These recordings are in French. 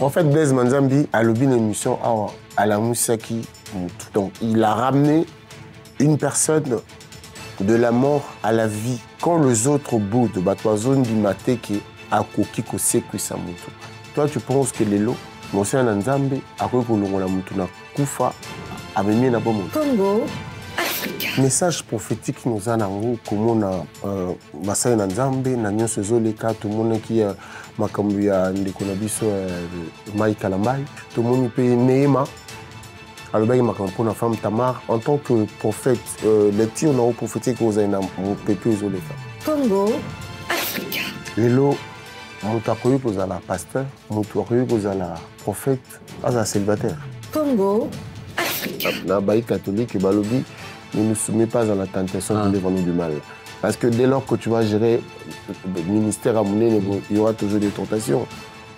En fait, Blaise Manzambi a lobby une émission à la Moussaki. Donc, il a ramené une personne de la mort à la vie. Quand les autres bouts de Batouazone du maté qui a coquille ko sécu sa moto. Toi, tu penses que les lots, Monsieur Nanzambe, a quoi qu'on la moto na kufa, a mis na bon Congo, Africa. Message prophétique nous a nango comme on a Masai Nanzambe, Nanyo Sezoleka, tout le monde qui a makambu ya ndeko na biso Mike Kalambai, tout le monde peut Neema. Alors, il m'a pour la femme Tamar, en tant que prophète, les tirs non prophétiques aux aïna, mon pépé aux olés. Congo, Africa. Les lots, mon takoyu aux la pasteur, mon takoyu aux la prophète, pas un célibataire. Congo, Africa. La baï catholique et balobi ne nous soumet pas à la tentation de vendre du mal. Parce que dès lors que tu vas gérer le ministère à monnaie, il y aura toujours des tentations.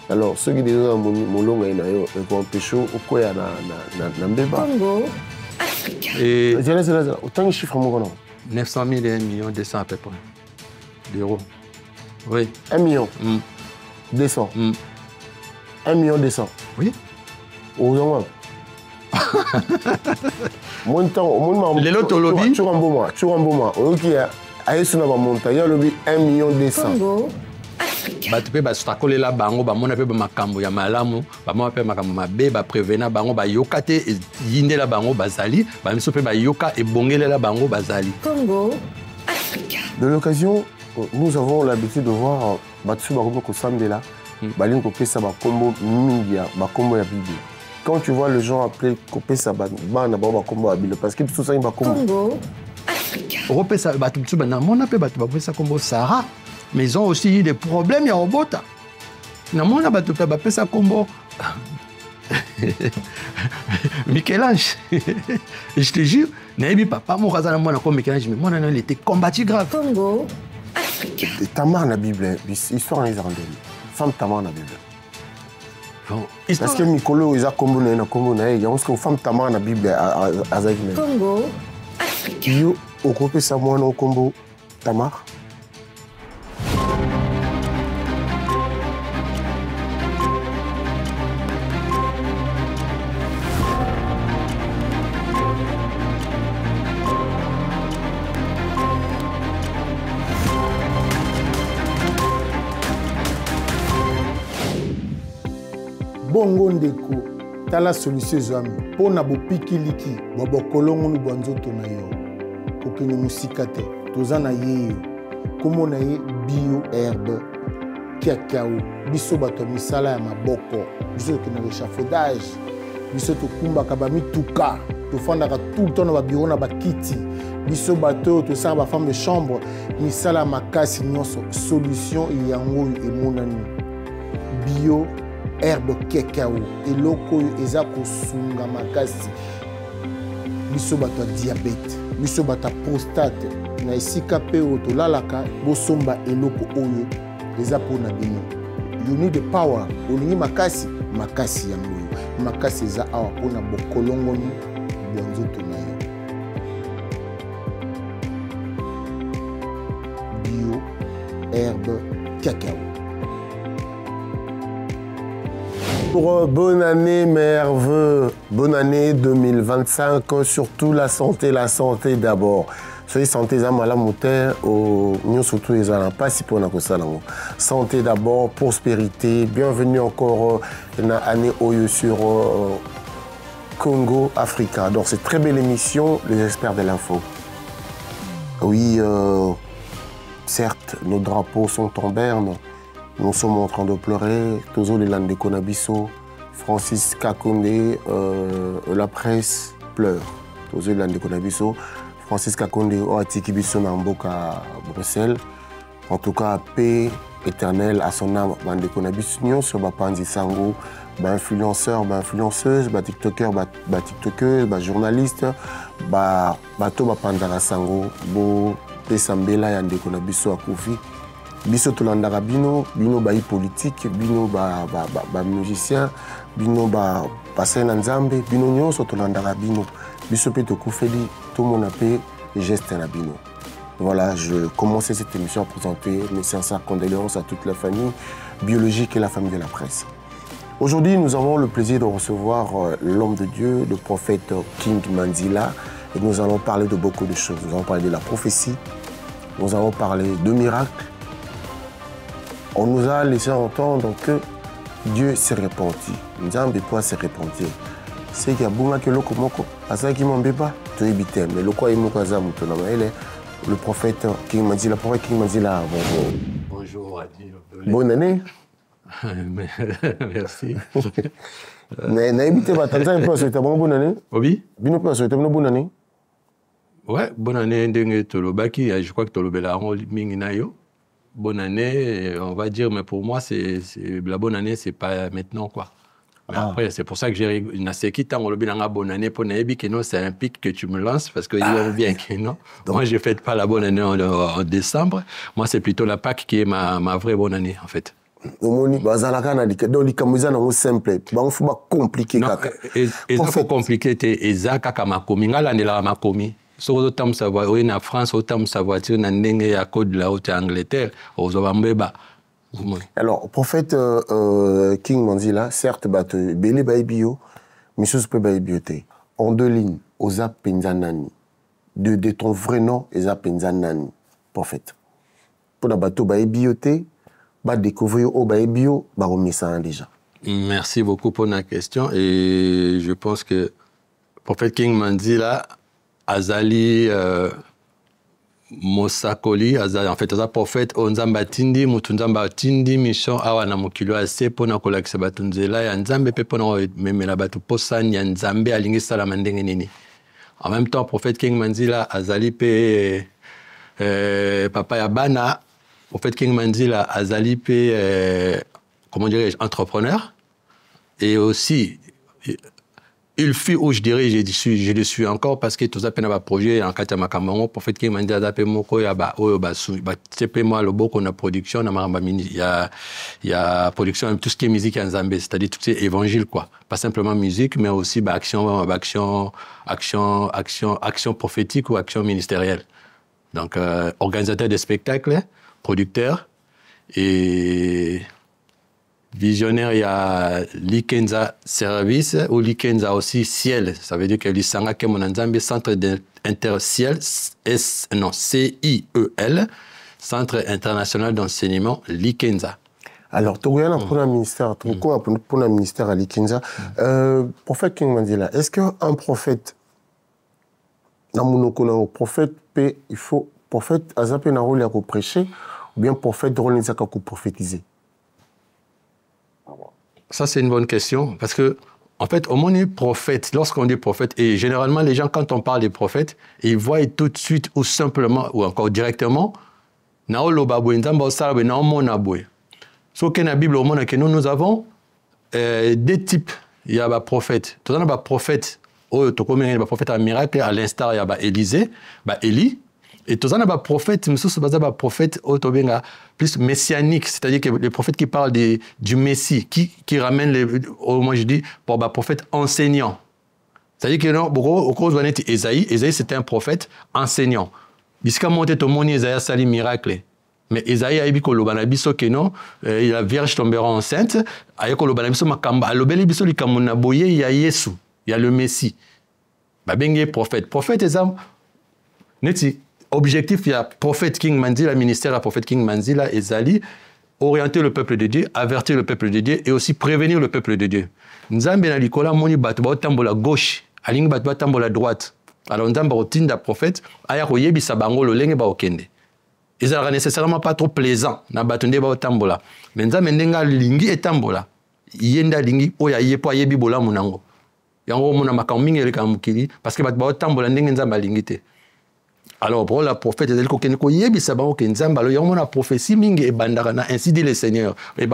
Alors, ceux qui disent que mon long est un pécho, au quoi il y a un débat. Congo, Africa. Et autant de chiffres, mon grand. 900 000 et 1 million 200 à peu près d'euros. Oui. 1 million 200. 1 million 200. Oui. Au moins. Mon temps, au moins. Les lots au lobby. Tu rends moi. Ok, à ce moment, il y a lobby 1 million 200. Congo. Bato pe basutakola la bango bamona pe makambo ya malamu bamona pe makambo mabe ba prévenir bango ba yokate yindela bango bazali bamiso pe ba yoka et bongelela bango bazali. Congo, Africa. De l'occasion, nous avons l'habitude de voir Batsu Barobo Kosambela, Balin Kopesa Bakombo Mingia, Bakombo ya Bible. Quand tu vois les gens appeler Kopesa Bana Bakombo ya Bible, parce que tout ça il va Congo, Africa. Europesa bato tsu bana mona pe bato bapesa kombo Sarah. Mais ils ont aussi eu des problèmes, il y a un bota. Je Michel-Ange, je te jure, papa, il était combattu grave. Congo, Africa. Tamar na Bible, histoire en Israël. Femme Tamar na Bible. Parce que Mikolo, ils ont combiné, il y a une femme Tamar na Bible à Zagine. Congo, Africa. Yo, au groupe Samoan au combo Tamar. Bongo ndeko tala solution ezwami mpona bopikiliki babokolongo nu banzoto na yo kokende musika te toza na ye yo kombo na ye bio herbe cacao biso bato ya misala ya maboko biso tokende na échafaudage biso tokumbaka bamituka tofandaka tout le temps na babiro na bakiti biso bato oyo tosala bafemme de chambre misala ya makasi nyonso solution yango oyo emonani bio herbe cacao eloko oyo eza kosunga makasi biso bato ya diabete biso bato ya prostate na esika mpe oyo tolalaka bosomba eloko oyo eza mpona bino you need the power olingi makasi makasi yango oyo makasi eza awa mpona bokolongoni bwa nzoto na yo bio herbe cacao. Bonne année, meilleurs vœux. Bonne année 2025. Surtout la santé d'abord. Soyez santé, nous surtout les pas si pour santé d'abord, prospérité. Bienvenue encore une année sur Congo, Africa. Donc c'est très belle émission, les experts de l'info. Oui, certes, nos drapeaux sont en berne. Nous sommes en train de pleurer. Tozo les landes de Konabiso, Francis Kakonde, la presse pleure. Tozo les landes de Konabiso, Francis Kakonde, Oatiki Biso Namboka à Bruxelles. En tout cas, paix éternelle à son âme. Bande de Konabiso, sur Bapandi Sango, influenceurs, influenceuses, tiktokers, tiktokeuses, journalistes, bato Bapandara Sango, Pesambela Yande Konabiso à Koufi. Biso tolandaka bino bayi politique, bino ba musicien, bino ba passer na nzambe, bino nyonso tolandaka bino. Biso pe tokufeli tout mon appel geste na bino. Voilà, je commençais cette émission à présenter mes sincères condoléances à toute la famille biologique et la famille de la presse. Aujourd'hui, nous avons le plaisir de recevoir l'homme de Dieu, le prophète King Manzila, et nous allons parler de beaucoup de choses. Nous allons parler de la prophétie, nous allons parler de miracles. On nous a laissé entendre que Dieu s'est repenti. Nzambe peut se repentir. C'est qu'il y a beaucoup de lokomoko. Asa qui m'en pas, tu es mais le quoi il m'a le prophète King Manzila, le prophète King Manzila, bonjour. Bonjour, Adi. Bonne année. Merci. Mais n'habitez pas, Tanzanie peut souhaiter bonne année. Oui. Bino peut souhaiter bonne année. Ouais, bonne année, Ndenge Tolobaki. Je crois que Tolobela Minginayo. Bonne année, on va dire, mais pour moi, la bonne année, c'est pas maintenant, quoi. Mais après, c'est pour ça que j'ai bonne année pour Naïbi, que non, c'est un pic que tu me lances parce qu'ils vont bien que non. Moi, je ne fête pas la bonne année en décembre. Moi, c'est plutôt la Pâque qui est ma vraie bonne année, en fait. Simple, compliqué. Et ça, faut compliqué, et ça, Kakamakomi, Ngalandela Makomi. Sur autant savoir, oui, en France, autant savoir, tu as une à côte de la Haute-Angleterre, aux Obambeba. Alors, prophète King Manzila, certes, Bélé Baibio, mais chose peut Baibioté. En deux lignes, Oza Penzanani. De ton vrai nom, Oza Penzanani, prophète. Pour la bateau Baibioté, découvrir au Baibio, ça déjà. Merci beaucoup pour la question. Et je pense que prophète King Manzila, Azali Mosakoli, en fait, Azali prophète, Onzamba Tindi, Mutunzamba Tindi, mission Awana Mokilo Ase, Pona Kolak Batunzela, Yanzambe Pepona, Memela Batu Posan, Yanzambe, Alingi Salamandengeni. En même temps, prophète King Manzila, Azali Pe Papa Yabana, prophète King Manzila, Azali Pe, comment dirais-je, entrepreneur, et aussi. Il fut où je dirais, je le suis encore parce que tout ça, un projet en Katama Cameroun, pour faire qu'il m'a dit à Moko, il y a moi le beau qu'on a production, il y a production, tout ce qui est musique en Zambie, c'est-à-dire tout ce qui est évangile, quoi. Pas simplement musique, mais aussi action prophétique ou action ministérielle. Donc, organisateur de spectacles, producteur et. Visionnaire, il y a Likenza Service ou Likenza aussi Ciel. Ça veut dire que l'Isanga Kemonanzambi, Centre Interciel, CIEL, Centre International d'Enseignement, Likenza. Alors, tu regardes pour un ministère, pour un ministère à Likenza. Prophète King Manzila, est-ce qu'un prophète, il faut prophète, Azapé Naroli à prêcher, ou bien prophète Rolenzaka à prophétiser? Ça, c'est une bonne question, parce que, en fait, au moins, prophète, lorsqu'on dit prophète, et généralement, les gens, quand on parle des prophètes, ils voient tout de suite, ou simplement, ou encore directement, nous avons des types. Il y a des prophètes. Il y a des prophètes, à miracle, à l'instar, il y a Élisée, Élie. Et tout ça, il y a des prophètes, plus messianiques, c'est-à-dire que les prophètes qui parlent du Messie, qui ramènent, moi je dis, pour les prophètes enseignants. C'est-à-dire que, au cours de Ésaïe, c'était un prophète enseignant. Puisqu'à monter tout le monde, Ésaïe a sali miracle. Mais Ésaïe a dit que la Vierge tombera enceinte, il y a Yesu, il y a le Messie. Prophète. Prophète, c'est objectif, il y a prophète King Manzila, ministère à prophète King Manzila et Zali, orienter le peuple de Dieu, avertir le peuple de Dieu et aussi prévenir le peuple de Dieu. Nzambe na likola moni batu ba tambola gauche, alingi batu ba tambola droite. Alors nzamba otinda prophète, aya ko yebisa bango lolenge ba okende. Ils n'ont nécessairement pas trop plaisant na batu nde ba tambola. Mais nzambe ndenga lingi etambola. Yenda lingi oya yepo yebi bola munango. Yango mona makammingi eleka mukili parce que batu ba tambola ndenge nzamba lingi te. Alors, pour la prophète, il ainsi dit le Seigneur. Il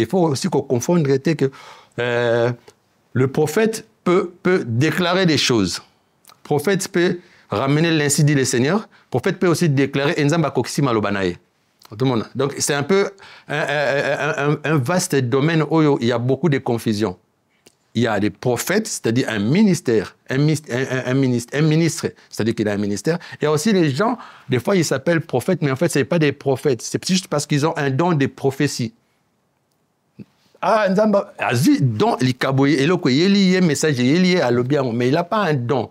faut aussi qu'on confonde que le prophète peut déclarer des choses. Le prophète peut ramener l'ainsi dit le Seigneur. Le prophète peut aussi déclarer Nzamba Koksi Malobanaye. Donc, c'est un peu un vaste domaine où il y a beaucoup de confusion. Il y a des prophètes, c'est-à-dire un ministère, un ministre, c'est-à-dire qu'il a un ministère. Il y a aussi les gens, des fois ils s'appellent prophètes, mais en fait ce n'est pas des prophètes. C'est juste parce qu'ils ont un don de prophétie. Ah, Nzamba, azwi don likaboye eloko yeli ye message yeli ye alobi yango, mais il a pas un don.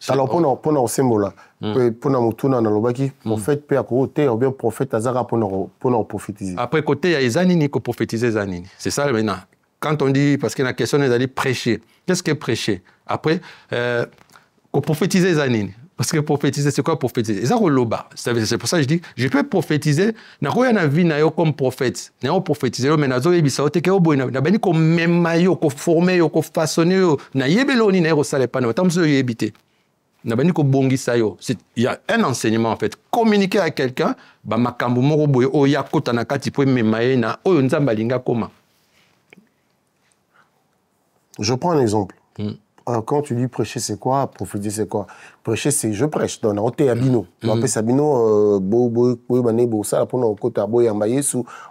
Alors pour na osembola, pour na mutuna na lobaki, prophète pe akote ou bien prophète azara pour na prophétiser. Après côté il y a ezanini ko prophétiser zanini. C'est ça maintenant. Quand on dit parce que la question est d'aller prêcher. Qu'est-ce que prêcher? Après ko prophétiser zanini. Parce que prophétiser, c'est quoi prophétiser? C'est pour ça que je dis, je peux prophétiser, na koya na vie na yo comme prophète. Na yo prophétiser, mais na zo yebisa o teke o boy na bani ko mema yo, ko former yo, ko façonner yo, na yebelo ni na yo sale pa na tam so yebite. Na bani ko bongisa yo. Il y a un enseignement en fait. Communiquer à quelqu'un, ba makambo moko boy o ya kota na kati po mema ye na oyo nzamba linga koma. Je prends un exemple. Quand tu dis prêcher, c'est quoi? Prophétiser, c'est quoi? Prêcher, c'est je prêche. Donc, on est abino. On appelle ça abino,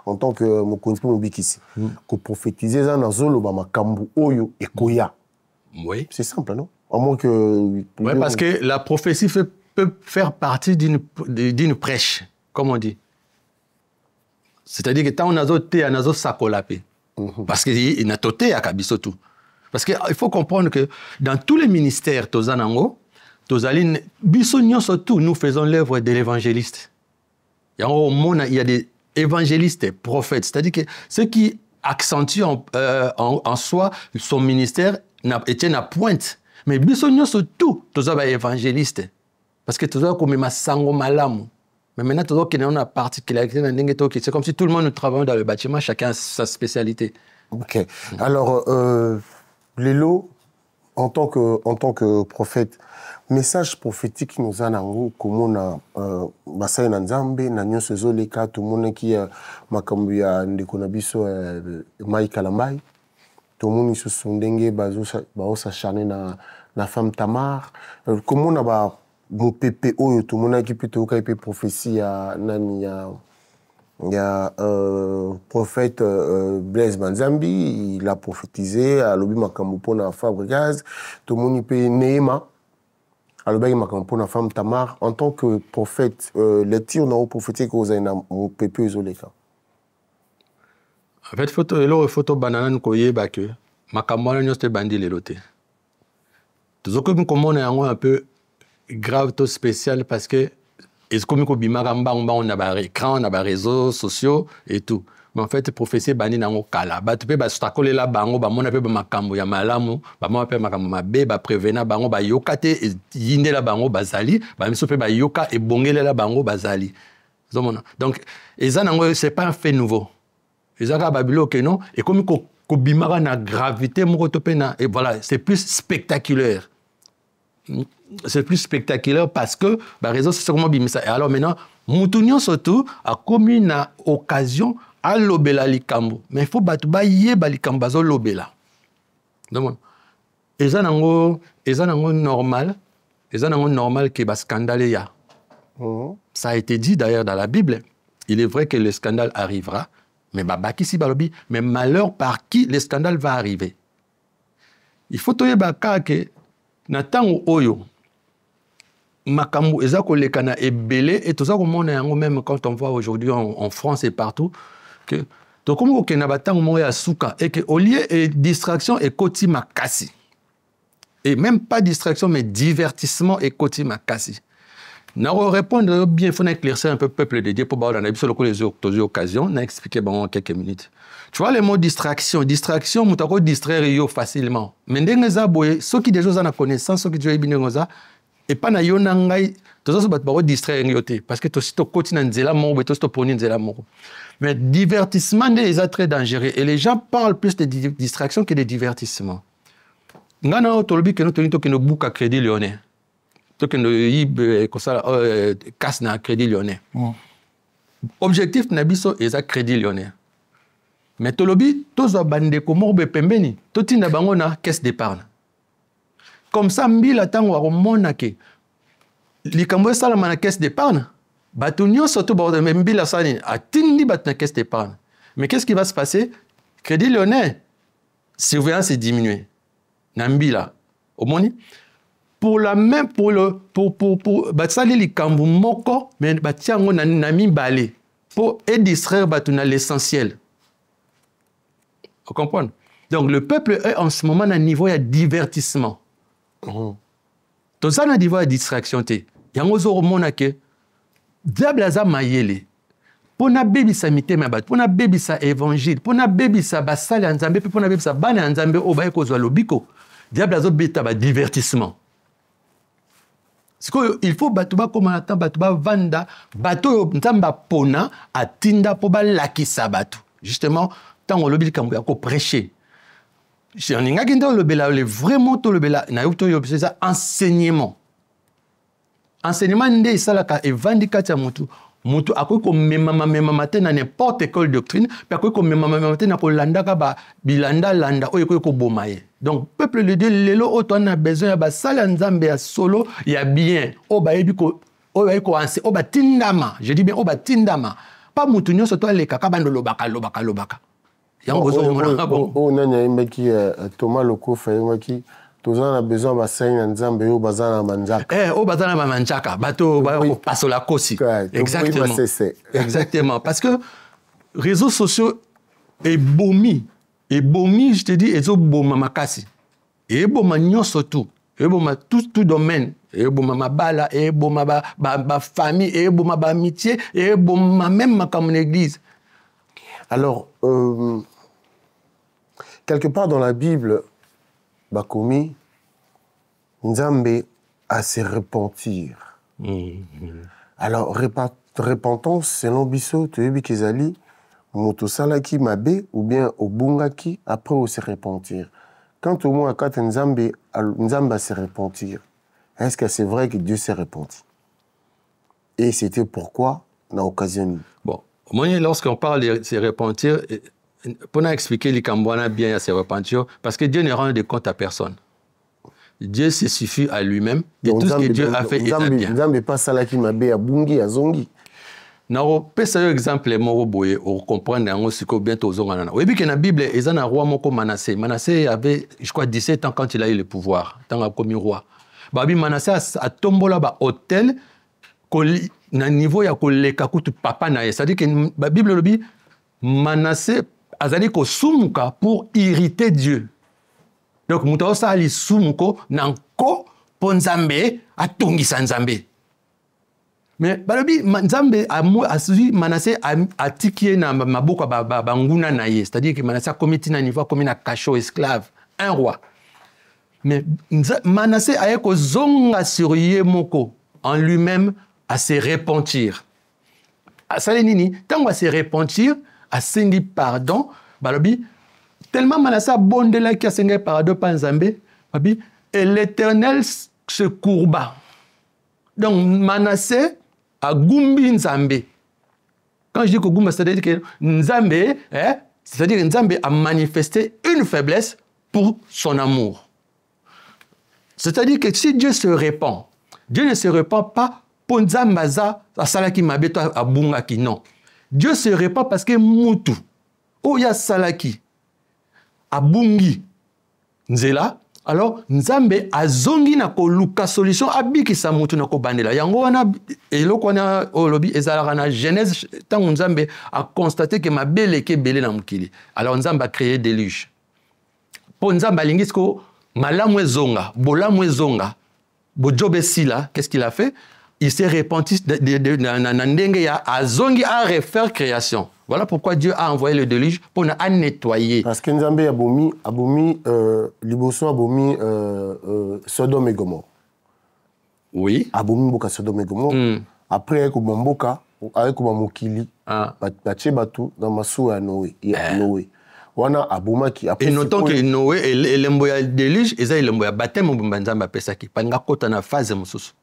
en tant que mobikisi. Que prophétiser, ça, dans zolo, bama kambu oyo et koya. Oui. C'est simple, non? À moins que. Oui, parce que la prophétie peut faire partie d'une prêche, comme on dit. C'est-à-dire que tant on a zoté, on a zo sakolapé. Parce qu'il n'a toté à kabiso tout. Parce qu'il faut comprendre que dans tous les ministères, surtout, nous faisons l'œuvre de l'évangéliste. Il y a des évangélistes, prophètes. C'est-à-dire que ceux qui accentuent en soi son ministère tiennent à pointe. Mais surtout, tous les évangélistes. Parce que tous les comme ma sango malamu. Mais maintenant, on a particularité. C'est comme si tout le monde travaille dans le bâtiment, chacun a sa spécialité. Ok. Alors, Lélo, en tant que prophète, message prophétique nous a nango comme on a basay na nzambe na nyonso ezoleka tout monde qui makambo ya ndeko na biso Mai Kalambai tout monde se sondenge bazo s'acharner na femme Tamar comme on a ba mon pépé oyo tout monde qui peut toka épée prophétie ya nani ya prophète Blaise Manzambi, il a prophétisé à l'obi makambo pona Fabregas, tout le monde peut Néma, à l'obi makambo pona femme Tamar, en tant que prophète, lecture dans le prophétique aux aina mon pépé isoleka. En fait, photo banana nous koye ba que makambo na nyoste bandi lelote. Tout comme comment on est un peu grave, tout spécial parce que et comme on a des écrans, on a des réseaux sociaux et tout. Mais en fait, prophétie bani nango kala. Ba tu peux ba stakole la bango ba mona pe ba makambo ya malamu, ba mona pe makambo mabe ba prévenir bango ba yokate yinde la bango bazali, ba miso pe ba yoka et bongele la bango bazali. Donc eza nango c'est pas un fait nouveau. Eza ka babilo que non et comme ko bimara na gravité moko to pe na et voilà, c'est plus spectaculaire. C'est plus spectaculaire parce que bah réseau c'est comment bimisa. Et alors maintenant Moutounion surtout a commis une occasion à l'obéla likambo. Mais il faut battre ba yeba likambo bazo l'obéla. Donc eza nango normal que ba scandale ya. Ça a été dit d'ailleurs dans la Bible. Il est vrai que le scandale arrivera, mais baki si balobi, mais malheur par qui le scandale va arriver. Il faut toyeba que na tango oyo makambo eza koleka na ebele et toza komona yango même quand on voit aujourd'hui en France et partout que to comme ko na batango mo ya suka et que au lieu et distraction et koti makasi et même pas distraction mais divertissement et koti makasi. Na répondre bien, il faut éclaircir un peu le peuple de Dieu pour voir dans la Bible les occasions, n'a expliqué en quelques minutes. Tu vois les mots distraction, on peut distraire yo facilement. Mais ceux qui déjà ont la connaissance, ceux qui déjà bien ça, et pas na yo nangai, tous ça va distraire yote parce que tu continue nzela moko, tu te poni nzela moko. Mais divertissement est très dangereux et les gens parlent plus de distraction que de divertissement. Ngana tolobi que nous bouka crédit lyonnais. Donc, nous casse na crédit lyonnais. Objectif nabiso est à crédit lyonnais. Mais tolobi, tous les bandés comme morbe pembeni, tout na bango na caisse d'épargne. Comme ça, mbila tango wa mona ke likambo sala na caisse d'épargne. Batunyo surtout ba mbila sani atindi bat na caisse d'épargne. Mais qu'est-ce qui va se passer? Crédit lyonnais, surveillance est diminuée. Nambila, au moni. Pour la même pour batsali likambo moko mais batiango na mibale pour distraire batuna l'essentiel. Vous comprenez? Donc, le peuple est en ce moment à un niveau de divertissement. Tout ça, à niveau de distraction. Il y a un autre que diable a mayele. Pour na baby sa mitema bat, pour na baby sa évangile, pour na baby sa basali en Zambie, pour na baby sa bane en Zambie, au baye kozwa lobiko. Diable a beta ba divertissement. C'est qu'il faut batuba comme on batuba vanda, bato nzamba pona atinda po ba lakisa batu. Justement, tant on lobi kambo ko prêcher. Si on inga kinda lobela le vraiment to lobela na yoto yo c'est ça enseignement. Enseignement nde salaka evandika tya mutu. Mutu akoy ko mema te na n'importe quelle doctrine, puis akoy ko mema te na ko landaka ba bilanda landa oyo ko bomaye. Donc peuple de Dieu lelo oto on a besoin ba sala nzambe ya solo ya bien. O ba yebi ko o ba ko anse o ba tindama. Je dis bien o ba tindama. Pas mutu nyoso to le kaka bando lobaka. Yango zo mona bon. O nanya imbeki Thomas Lokofa yaki tous on a besoin de bassin nzambe yo bazana manjaka. O bazana manjaka, bato ba passo la kosi. Exactement. Exactement parce que réseaux sociaux est bomi, je te dis ezo boma makasi. Et boma nyonso tout. Et boma tout domaine. Et boma mabala, et boma ba famille, et boma ba amitié, et boma même ma comme l'église. Alors quelque part dans la Bible Bakomi, Nzambe à se repentir. Alors, repentance, selon Bisso, tu es Kizali, Motosalaki Mabe, ou bien Obungaki, après on se repentir. Quand au moins, quand Nzambe à se repentir, est-ce que c'est vrai que Dieu s'est repenti? Et c'était pourquoi, dans l'occasion. Bon, moi, lorsqu'on parle de se repentir, pour nous expliquer les Cambouana bien à se repentir, parce que Dieu ne rend de compte à personne. Dieu se suffit à lui-même et tout ce que Dieu a fait est bien. Nzambe pas ça là qui m'a bé à bungi à zongi. Non, pesa yo exemple mo boye on comprendre ngo siko bientôt zongana. Oui, que la Bible ils en a roi moko Manassé. Manassé avait je crois 17 ans quand il a eu le pouvoir, tant a commis roi. Babi Manassé a tombola ba hôtel koli na niveau ya koleka kutu papa na ye. C'est-à-dire que la Bible le dit Manassé azali ko sumuka pour irriter Dieu. Donc muta osali sumuko nanko ponzambe atungisa nzambe. Mais balobi nzambe a suivi Manassé a tikié na maboko banguna na ye, c'est-à-dire que Manassé a commis na niveau comme na cachot esclave, un roi. Mais Manassé a eko zonga sur ye moko en lui-même à se repentir. Salenini, tant à se repentir, à sengi pardon, balobi tellement Manassé a bondé là qui a sengi pardon par Nzambe, babi et l'Éternel se courba. Donc Manassé a gumbi Nzambe. Quand je dis que gumba, c'est-à-dire que Nzambe, c'est-à-dire que Nzambe a manifesté une faiblesse pour son amour. C'est-à-dire que si Dieu se répand, Dieu ne se répand pas pour Nzambaza, à Salaki Mabeto, à Bungaki, non. Dieu se répand parce que Moutou, où il y a Salaki, à Bungi, Nzela, alors Nzambe a zongi na ko luka solution abiki sa mutu na ko bandela yango wana eloko wana olobi ezalaka na Genèse tant Nzambe a constaté que mabele ke belé na mukili. Alors Nzambe a créé déluge. Po Nzambe alingisko malamu ezonga, bolamu ezonga, bojobe sila, qu'est-ce qu'il a fait? Il s'est repenti na ndenge ya azongi a refaire création. Voilà pourquoi Dieu a envoyé le déluge pour nous nettoyer. Parce que Nzambe abomi liboso abomi Sodome et Gomorrhe. Oui. Abomi boka Sodome et Gomorrhe. Après avec bomboka avec mokili batie batu dans masu ya Noé. Noé. Wana aboma qui après. Et notons que Noé et l'emboya déluge et ça l'emboya baptême Nzambe pesaki panga kota na phase mususu.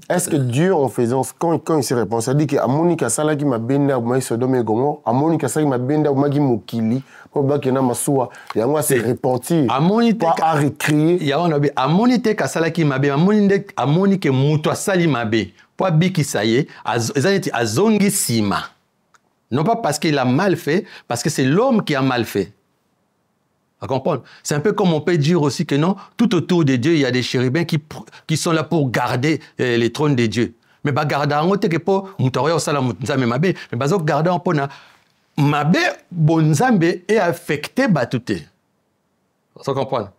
Est-ce que Dieu, en faisant quand il s'est répondu, ça dit que Amonika Salaki m'a benda ou m'a Sodome et Gomorrhe, Amonika Salaki m'a benda ou m'a Mokili, pour que na masua, et moi c'est repentir, pas à recréer. Ya on a bi Amonite Kasalaki m'a bé, Amonike Muto Sali m'a bé, pour biki saye, azaniti azongi sima. Non pas parce qu'il a mal fait, parce que c'est l'homme qui a mal fait. À comprendre. C'est un peu comme on peut dire aussi que non, tout autour de Dieu, il y a des chérubins qui sont là pour garder les trônes de Dieu. Mais bah garder en haut que pour mutoroyo sala mutzame mabe, mais bah garder en pona mabe bonzambe est affecté batute. Ça comprend?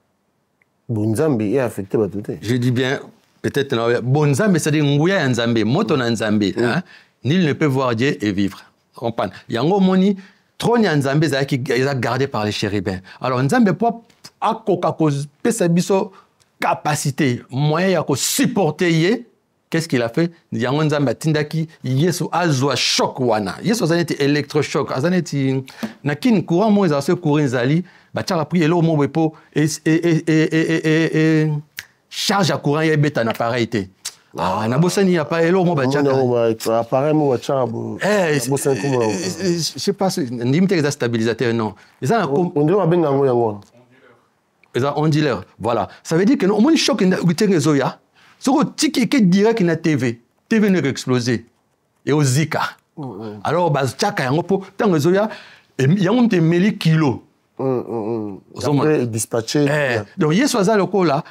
Bonzambe est affecté batute. Je dis bien, peut-être, bonzambe, c'est-à-dire nguya nzambe, moto nzambe. Hein? Nul ne peut voir Dieu et vivre. Ça comprend? Yango moni, trône nzambe, ils ont gardé par les chérubins. Alors, nzambe, pour akoka pesa biso capacité, moyen de supporter. Qu'est-ce qu'il a fait? Yango nzambe tindaki Yesu azwa choc wana. Yesu azaneti électrochoc, azaneti nakin courant mo ezase courant zali, ba tchaka pri elo mo bepo et charge à courant ya beta na appareil té. Ah na bosani ya pa elo mo ba tchaka. Appareil mo ba tchaka bo. Bosani ko. Je sais pas, ndimite eza stabilisateur non. Eza on doit benga ngo yango. Eza ondileur. Voilà. Ça veut dire que on moni choc na utengezo ya. Ce qui est direct na TV ne va exploser. Et au Zika. Alors, tchaka yango po tango zoya yango te meli kilo. Après dispatché. Donc yeso aza lokola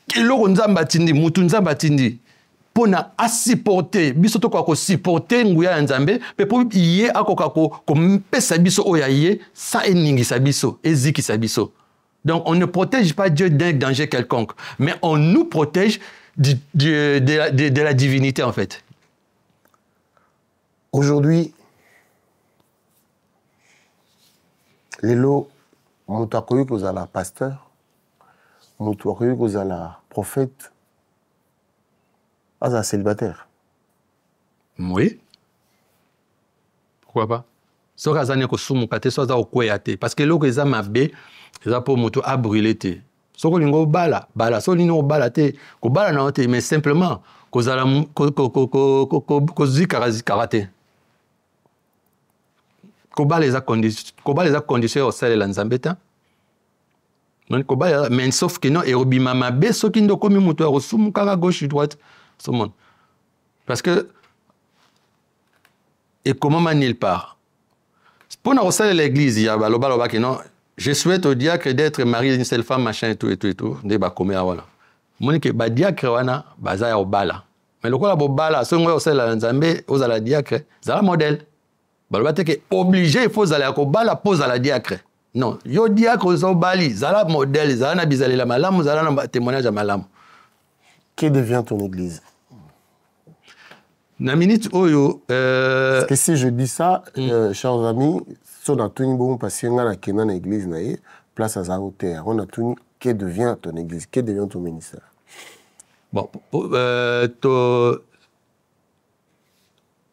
kilo nzamba tindi mutu nzamba tindi pona supporter biso to ko supporter nguya nzambe pe po yé akoka ko mpesa biso oya yé sa eningisa biso ezikisa biso. Donc, on ne protège pas Dieu d'un danger quelconque, mais on nous protège de la divinité, en fait. Aujourd'hui, les lots, on t'a connu que vous êtes pasteur, on t'a connu que vous êtes prophète, vous êtes célibataire. Oui. Pourquoi pas? So razane ko sumu kate so za okweyate parce que loko eza mabe eza po moto a brûler te. So ko lingo bala so lino bala te ko bala na te mais simplement ko zala ko zikarate. Ko bala eza condition au sel la nzambeta. Non ko bala mais sauf que non erobima mabe so kindo komi moto ro sumu kaka gauche droite so monde. Parce que et comment manil part. Pour nous resserrer l'église, il y a non, je souhaite au diacre d'être marié d'une seule femme, machin et tout. Débat comme voilà. Mon que ba diacre wana baza au bala. Mais le quoi bala, ce ngo osela la nzambe, aux la diacre, ça la modèle. Baloba te que obligé il faut aller au bala pose à la diacre. Non, yo diacre au bali, ça la modèle, ça na bizali la malamu, ça na témoignage à malamu. Que devient ton église? Na minute oyo parce que si je dis ça, chers amis, so na tuni bon parce nga na kena na église na ye, place à Zaroter. On a tuni que devient ton église, que devient ton ministère? Bon,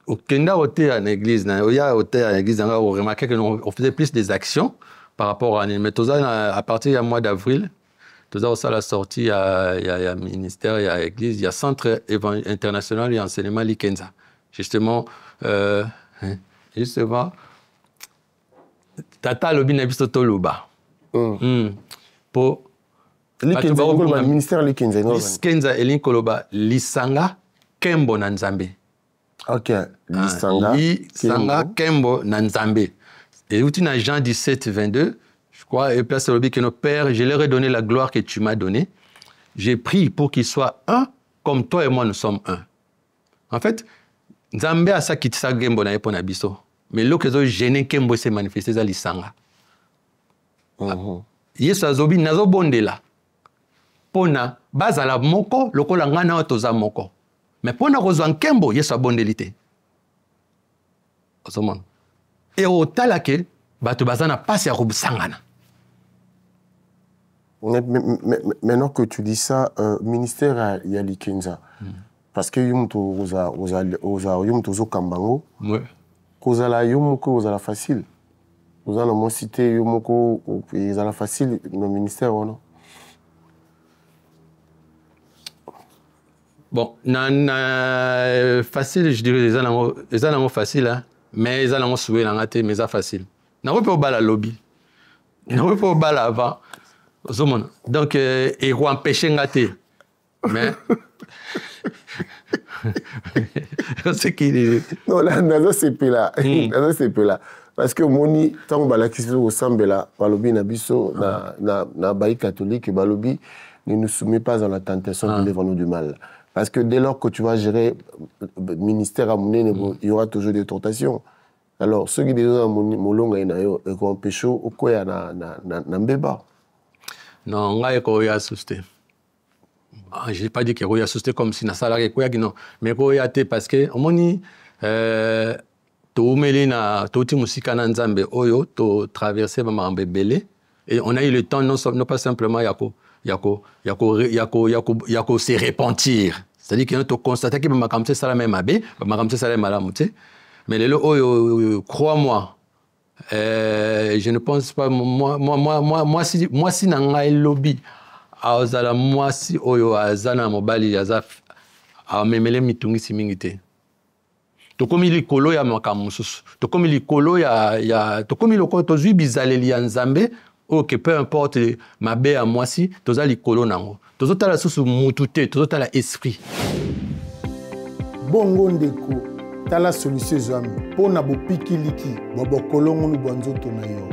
au Kenya hôtel à l'église, il y a hôtel à l'église, on remarquait qu'on faisait plus des actions par rapport à mais à partir du mois d'avril, tout ça, ça la sortie, il y a ministère, il y a église, il y a centre international et enseignement Likenza. Justement, Tata lobi na biso toluba. Pour le ministère Likenza. Likenza elin koloba lisanga kembo na nzambe. OK, lisanga kembo na nzambe. Et où tu n'as Jean 17 22 je crois, et Père Salobi que nos pères, je leur ai donné la gloire que tu m'as donnée. J'ai prié pour qu'ils soient un, comme toi et moi nous sommes un. En fait, Nzambe a sa kitisa gembo na yepo na biso. Mais lo kezo gêné kembo se manifester za lisanga. Yesu azobi nazo bondela. Pona bazala moko lokola ngana otoza moko. Mais pona kozwa kembo Yesu abondelite. Osomon. Et au talake bato bazana passe à robusangana. Maintenant que tu dis ça, ministère il y a Likenza. Parce que yumto oza kambango. Ouais. Kozala yumko ozala facile. Ozala mo cité yumko ozala facile no ministère ou non? Bon, facile je dirais les alango facile hein, mais les alango soué langate mais ça facile. Na pas au bala lobby. Na pas au bala avant. Donc, il faut empêcher ngate. Mais. C'est qui est. Non, là, dans ce pays-là. Dans ce pays-là. Parce que moni, tant que la question au Sambela, Balobi Nabiso, na Baï catholique, Balobi ne nous soumet pas à la tentation de devant nous du mal. Parce que dès lors que tu vas gérer le ministère à Mouné, il y aura toujours des tentations. Alors, ceux qui disent molonga ina yo et qu'on pêche au quoi na mbeba. Non, ngai ko ya susté. Je n'ai pas dit que Roya susté comme si na salarié quoi non, mais Roya té parce que omoni to melina to ti musika na nzambe oyo to traverser ba mambe belé et on a eu le temps non pas simplement yako se repentir. C'est-à-dire que nous constatons que ma kamse sala même abe, ma kamse sala malamu té. Mais le oyo crois-moi. Je ne pense pas moi si na ngai lobby azala moi si oyo azana mobali aza amemele mitungisi mingi te tokomi likolo ya makambo mosusu tokomi likolo ya tokomi lokolo tozwi bizaleli ya nzambe oyo ke peu importe mabe ya mwasi toza likolo nango tozotala susu mutu te tozotala esprit bongo ndeko tala solution ezwami mpo na bopikiliki bwa bokolongolu bwa nzoto na yo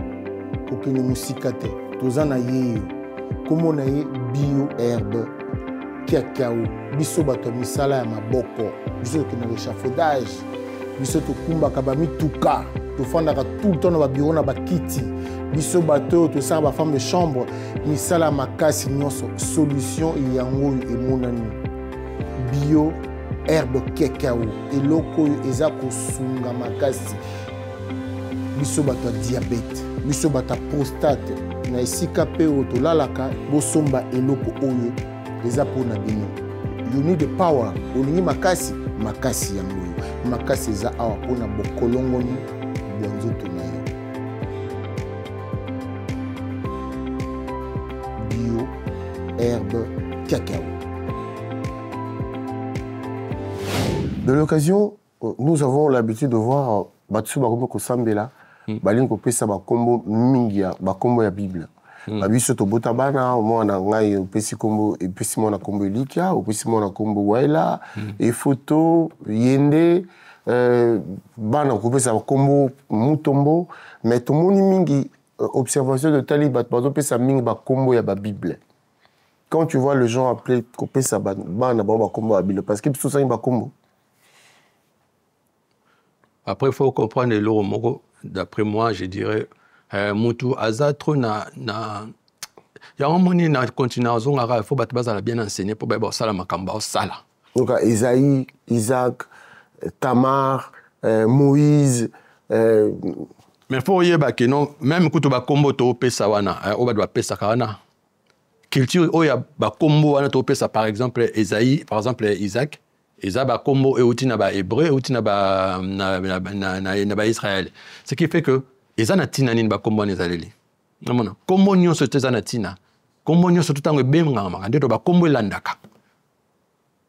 kokende mosika te toza na ye yo kombo na ye bio herbe cacao biso bato ya misala ya maboko biso tokende na échafaudage biso tokumbaka bamituka tofandaka tout le temps na babiro na bakiti biso bato oyo tosala bafemme de chambre misala ya makasi nyonso solution yango oyo emonani bio herbe cacao eloko oyo eza kosunga makasi biso bato ya diabete biso bato ya prostate na esika pe oyo tolalaka bosomba eloko oyo eza mpona bino you need the power olingi makasi makasi yango oyo makasi eza awa mpona bokolongoni bwa nzoto na yo bio herbe cacao. De l'occasion, nous avons l'habitude de voir Batsu Bakombo Kosambela, Balin Kopesa Bakombo Mingia, Bakombo ya Bible. Babiso to botabana, moi na ngai pesi kombo et pesi mona kombo likia, ou pesi mona kombo waila, et photo yende bana kopesa Bakombo mutombo, mais to moni mingi observation de talibat bazo pesa mingi Bakombo ya ba Bible. Quand tu vois les gens appeler Kopesa bana Bakombo ya Bible parce que tout ça Bakombo. Après, il faut comprendre le mot. D'après moi, je dirais, Moutou Azatro na il y a un moment où na continuation il faut battre bien enseigné pour bien ça la makamba sala. Donc Isaïe, Isaac, Tamar, Moïse. Mais faut y que non, même quand tu vas combo to pesa wana, on doit pesa kana. Culture oya ba combo wana to pesa par exemple Isaïe, par exemple Isaac. Eza ba kombo euti na ba hébreu euti na ba na Israël. Ce qui fait que eza na tina nini ba kombo nezaleli. Namona. Kombo nyonso teza na tina. Kombo nyonso tutango benga makande to ba kombo landaka.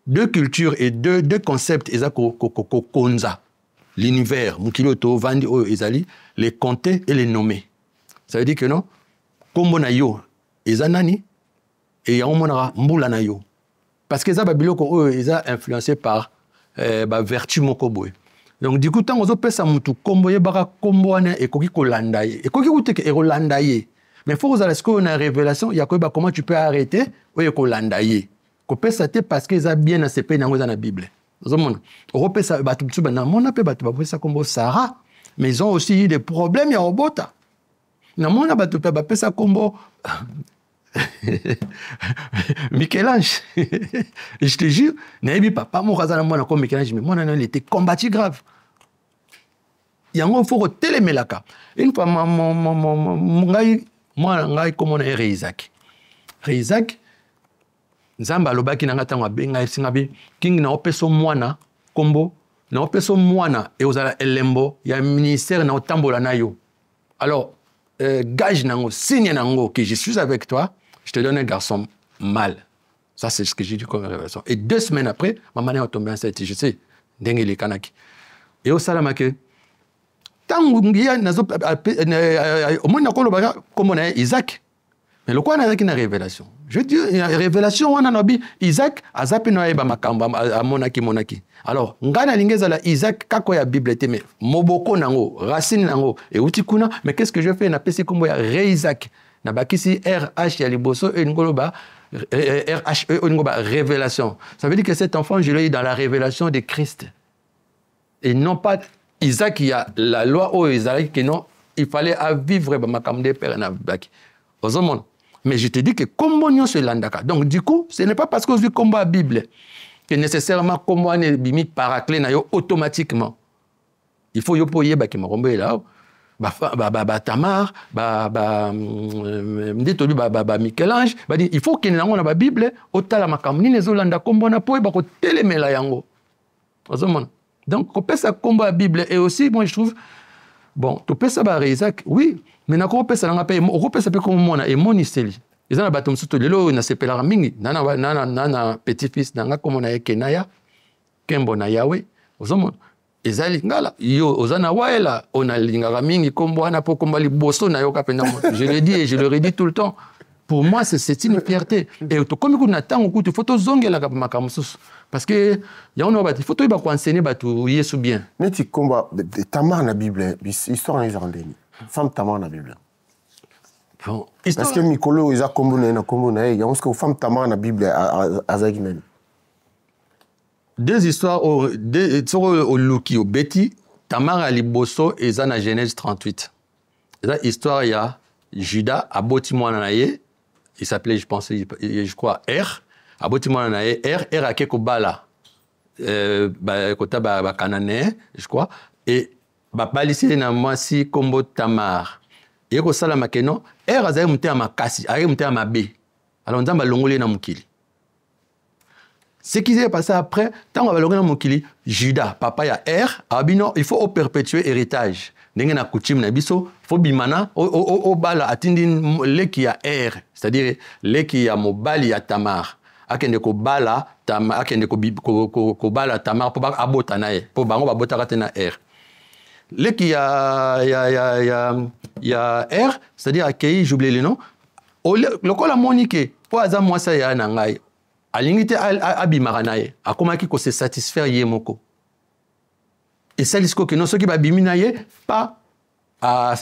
Deux cultures et deux concepts eza ko konza. L'univers mukilo to vandi o ezali les compter et les nommer. Ça veut dire que non kombo na yo eza nani et ya omonara mbula na yo. Parce que ça babiloko ils ont influencé par vertu mokoboy. Donc du coup tant on peut ça mutu kombo ye baka kombo wana et koki kolanda ye. Et koki kute ke rolanda ye. Mais faut que on a révélation, il y a quoi comment tu peux arrêter ou kolanda ye. Ko pesa te parce que ça bien na CP na la Bible. Zomona. On peut ça batu tsuba na mona pe batu ba ça kombo Sarah, mais ils ont aussi eu des problèmes ya robota. Na mona batu pe ba pesa kombo Michel-Ange, je te jure, Naïbi papa, mon cousin, moi, comme Michel-Ange, mais moi, il était combattu grave. Il y a un faut télémelaka. Une fois, moi, comme on est Isaac. Isaac, Zamba lobaki nanga tanga benga singabi king na opeso mwana kombo na opeso mwana et ozala elembo ya ministère na otambola na yo. Alors gage nango signe nango que je suis avec toi, je te donne un garçon mâle. Ça c'est ce que j'ai dit comme révélation. Et 2 semaines après, ma mère est tombée enceinte, je sais, dengue les kanaki. Et au salamake tangu ngia nazo au moins nakolo baka comme on est Isaac. Mais le quoi n'a une révélation. Je dis révélation on a bi Isaac azapi no eba makamba monaki. Alors ngana lingeza la Isaac kako ya Bible te mais moboko nango racine nango et utikuna mais qu'est-ce que je fais na pesi kombo ya Ré Isaac na bakisi RH ya liboso et ngoloba RHE ngoba révélation. Ça veut dire que cet enfant je l'ai eu dans la révélation de Christ et non pas Isaac, il y a la loi au Isaac que non, il fallait vivre ma camde père na baki. Mais je te dis que comment nous se landaka. Donc du coup, ce n'est pas parce que je combat la Bible que nécessairement comment on est bimi paraclé na yo automatiquement. Il faut yo poyer ba ki marombe là. Tamar, Michel-Ange, il faut qu'il y ait une Bible, autant la makamni les Olanda combo na poe ba ko telemela yango. Donc on peut ça combo la Bible et aussi moi je trouve bon, tu peux ça ba Isaac, oui, mais na ko peut ça na pa on peut ça peut comme mona et moniseli. Ils ont batom surtout lelo na sepela mingi, nana petit-fils nanga comme na Kenaya, Kembo na Yahweh. Ozomona ezali ngala yo ozana waela ona lingaka mingi kombo wana po komba liboso na yo kapenda je le dis et je le redis tout le temps pour moi c'est une fierté et to comme kuna tango kutu photo zongela ka makamususu parce que ya ono ba photo iba ko enseigner ba tu yesu bien neti komba Tamar na Bible histoire na izandeni femme Tamar na Bible bon parce que mikolo iza kombo na ya on que femme Tamar na Bible azaki nani. Deux histoires au Luki, au Betty, Tamar à Liboso et Zana Genèse 38. La histoire, il y a Judas à Botimouanaye, il s'appelait, je crois, R, à Botimouanaye, R à Kekobala, Kota Cananéen, je crois, et Balisi na Mwasi Kombo Tamar. Et ko sala makeno, R a zaye mute à Makasi, a mute à Mabé. Alors on dit Longolé na Mukili. Ce qui s'est passé après, tant qu'on va le regarder Judas, papa ya R, abino, il faut perpétuer héritage. N'engue na coutume na biso, faut bimana au bala atindi le qui a R, c'est-à-dire le qui a mobali ya Tamar. Akende ko bala Tamar, akende ko bala Tamar pour ba abota na e, pour bango ba bota na R. Le qui ya R, c'est-à-dire accueilli, j'oublie le nom. Le col a monique, pour azam moi ça ya nangai. Alingite abimaranaye akomaki ko se satisfaire yemoko et ça lisko que non ce qui ba biminaye pas à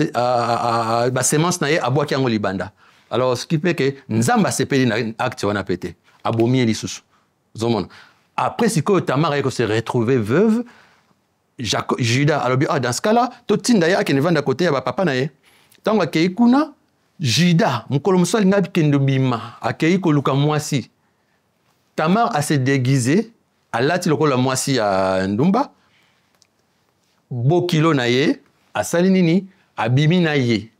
semence naye abwaki yango libanda alors ce qui fait que nzamba sepeli na acte wana pété abomi lisusu zomona après siko Tamar ko se retrouver veuve Judas alors dans ce cas là to tinda ya akene vanda côté ya ba papa naye tango akei kuna Judas mukolo musali ngabi kendo bima akei ko luka mwasi Tamar a se déguisé, à lati loko la moisi à Ndumba, Bokilo naye, à Salinini, à Bimi naye.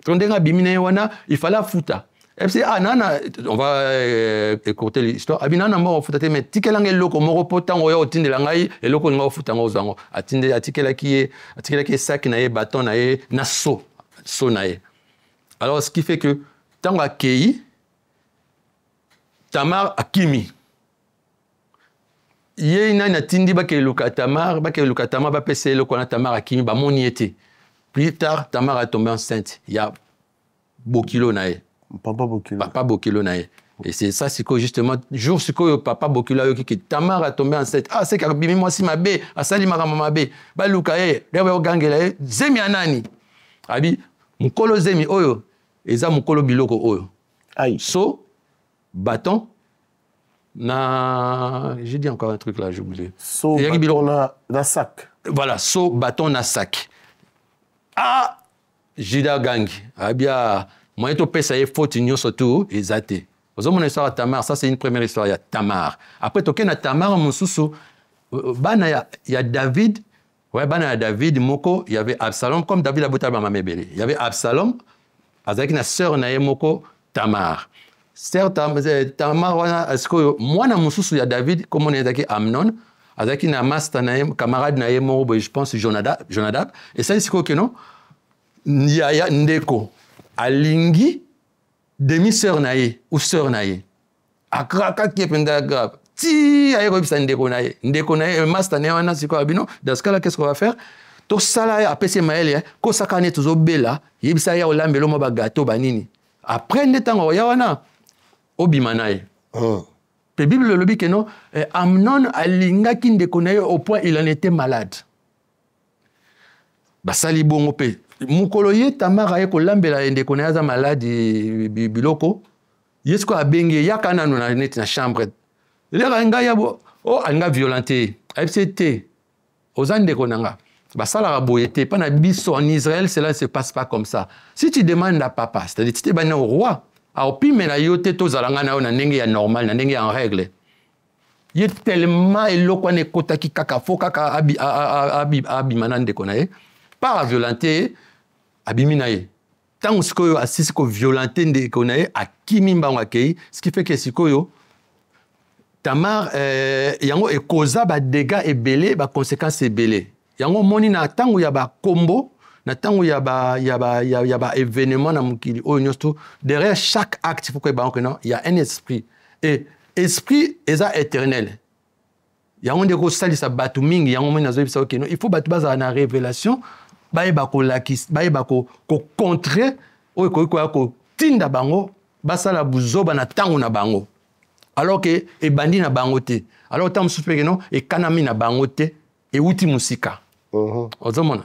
Quand on a Bimi naye wana, il fallait fouta. Et puis, nana, on va écouter l'histoire. Abinana mort fouta, mais tikelange loko moro potan oya otinde langai, et loko nga fouta ngozango. Atinde atikela qui est sac naye, bâton naye, naso, so naye. Alors, ce qui fait que, tant à Kei, Tamar akimi. Yé na tindi ba ke luka Tamar ba pese le kona Tamar akimi ba moniete. Plus tard Tamar a tombé enceinte. Il y a Bokilo nae. Papa Bokilo nae. Et c'est ça c'est que justement jour c'est que papa Bokilo yo ki Tamar a tombé enceinte. Ah c'est kabimi moi si mabe, asali makama mabe. Ba luka rewe ogangela zemi anani. Abi mukolo zemi oyo eza mukolo biloko oyo. Aïe. So bâton, j'ai dit encore un truc là, j'ai oublié. So, bâton na sac. Voilà, so, bâton na sac. Ah, Judas gang. Ah bien, moi, je peux essayer faute union surtout, et zate. Vous avez mon histoire à Tamar, ça c'est une première histoire, il y a Tamar. Après, tu as Tamar, mon sous il y a David, ouais, il y a David, Moko, il y avait Absalom, comme David a bouté à Mamébélé. Il y avait Absalom, avec une sœur, Moko, Tamar. Certes, Tamar, est-ce que moi, na mususu ya David, comme on est avec Amnon, avec une master camarade nae moro, je pense Jonadab, et ça c'est quoi que non? Yaya Ndeko, alingi demi-sœur nae ou sœur nae, akraka qui est penda grave. Ti aye ko bisa Ndeko nae, master nae wana c'est quoi abino? Dans ce cas-là, qu'est-ce qu'on va faire? To sala ya apesi maele, ko sakane tozo bela, yebisa ya olambelo mo ba gâteau banini. Après ndetango ya wana Obimanaye. La Bible le dit que non, Amnon alinga ki Ndeko naye au point il en était malade. Basali bongo pe. Mukolo ye Tamar aye ko lambela Ndeko naye za malade biloko. Yesko abenge yakana no na net na chambre. Le ranga ya bo o anga violenté. FCT. Ozande konanga. Basala boyete, pas en Israël, cela ne se passe pas comme ça. Si tu demandes à papa, c'est-à-dire tu es au roi, à opime la yote to zalanga na nenge normal, na nenge en règle. Il est tellement éloquent kota ki kaka fo kaka abi manande konae, pas violenté abiminaye. Tant que assis ko violenté de konae akimi mbanga kei, ce qui fait que sikoyo Tamar yango e causa ba dégâts et belé ba conséquences et belé. Yango moni na tango ya ba combo na tango ya ba événement na mukili o nyosto derrière chaque acte faut que ba non il y a un esprit et esprit est éternel. Yango de ko sali sa batu mingi yango moni nazo bisa ok non il faut batu baza na révélation ba ba ko lakis ba ko contrer o ko tinda bango basala buzoba na tango na bango alors que e bandi na bango te alors tant soupé non et kanami na bango te et outi musika.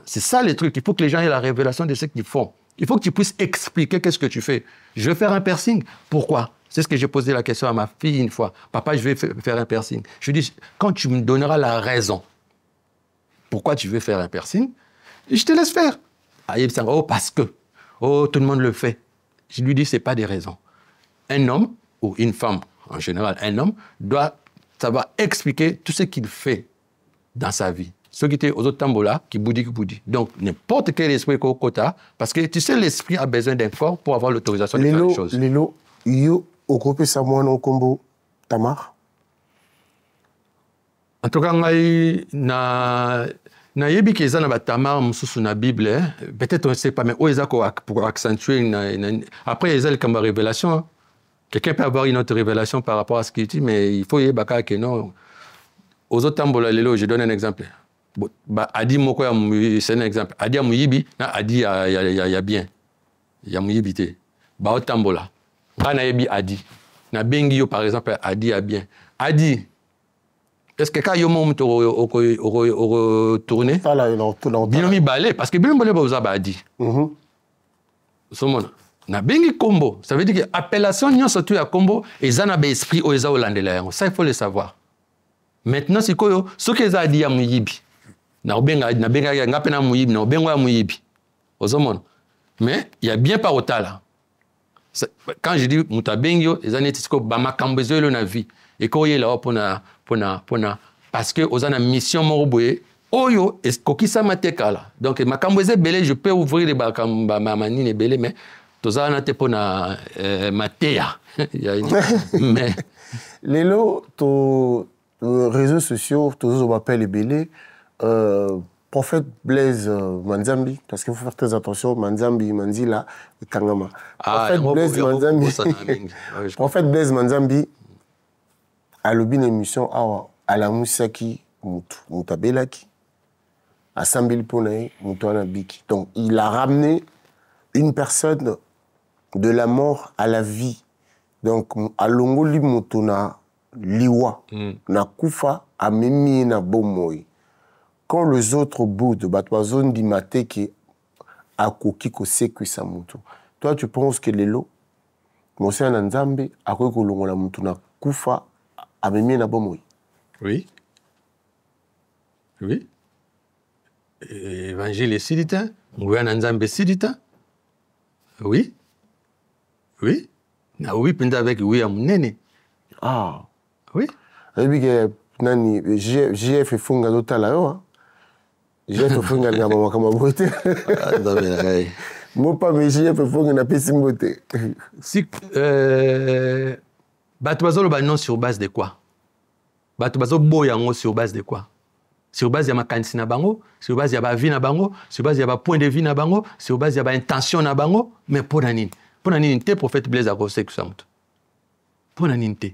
C'est ça le truc. Il faut que les gens aient la révélation de ce qu'ils font. Il faut que tu puisses expliquer qu'est-ce que tu fais. Je veux faire un piercing. Pourquoi? C'est ce que j'ai posé la question à ma fille une fois. Papa, je vais faire un piercing. Je lui dis, quand tu me donneras la raison, pourquoi tu veux faire un piercing, je te laisse faire. Oh, parce que. Oh, tout le monde le fait. Je lui dis, ce n'est pas des raisons. Un homme, ou une femme en général, un homme, doit savoir expliquer tout ce qu'il fait dans sa vie. Ceux qui étaient aux autres tambola, qui boudit. Donc, n'importe quel esprit kota, parce que tu sais, l'esprit a besoin d'un corps pour avoir l'autorisation de faire les choses. Lelo, yo, okope sa moano kombo Tamar? En tout cas, na yebi ki eza na ba Tamar mususu na Bible, peut-être on ne sait pas, mais eza pour accentuer après eza le kamba révélation. Quelqu'un peut avoir une autre révélation par rapport à ce qu'il dit, mais il faut yebaka que non. Aux autres tambola lelo, je donne un exemple. Adi moko ya c'est un exemple. Adi ya muyibi, na adi ya bien. Ya muyibi te. Ba otambola. Ba na yebi adi. Na bengi yo par exemple adi ya bien. Adi. Est-ce que quand yo mo mto retourner? Binomi balé parce que binomi balé ba uzaba adi. Somona. Na bengi combo, ça veut dire que appellation nyonso tu ya combo ezana ba esprit o eza olandela yango. Ça il faut le savoir. Maintenant c'est quoi ce que ça dit à muyibi na obenga ngape na muyibi na obenga muyibi ozomona mais il y a bien par otala quand je dis mutabengyo ezaneti siko ba makambo ezelo na vie et ko yela pona parce que ozana mission moroboye oyo kokisa matekala donc makambo ezebele je peux ouvrir les bakamba manine belé mais tozana te pona mateya mais lelo to réseaux sociaux, tous on m'appelle les bélés. Prophète Blaise Manzambi, parce qu'il faut faire très attention, Manzambi, Manzila, Kangama. Prophète Blaise Manzambi a le bien émission à la Moussaki, Moutabelaki, à Sambil Ponae, Moutouana Biki. Donc il a ramené une personne de la mort à la vie. Donc à Longoli Moutona. Liwa, na kufa, a mimi na bomoi. Quand les autres bouts de Batwazon di mateke a koki ko seku sa mutu. Toi, tu penses que lelo, Monsé Nzambe, a koki longola mutu na kufa, a mimi na bomoi? Oui. Oui. Évangile est sidita, Mouya Nzambe sidita. Oui. Oui. Na oui, penda avec oui à munene. Ah. Oui. Et que nani JF funga dotala yo. JF funga na mama kama bote. Moi pas mais JF funga na pesi mbote. Si batubazolo ba non sur base de quoi? Batubazolo boyango sur base de quoi? Sur base ya makanisi na bango, sur base ya ba vie na bango, sur base ya ba point de vue na bango, sur base ya ba intention na bango, mais pour nani? Pour nani te prophète Blaise a conseillé que ça monte. Pour nani te?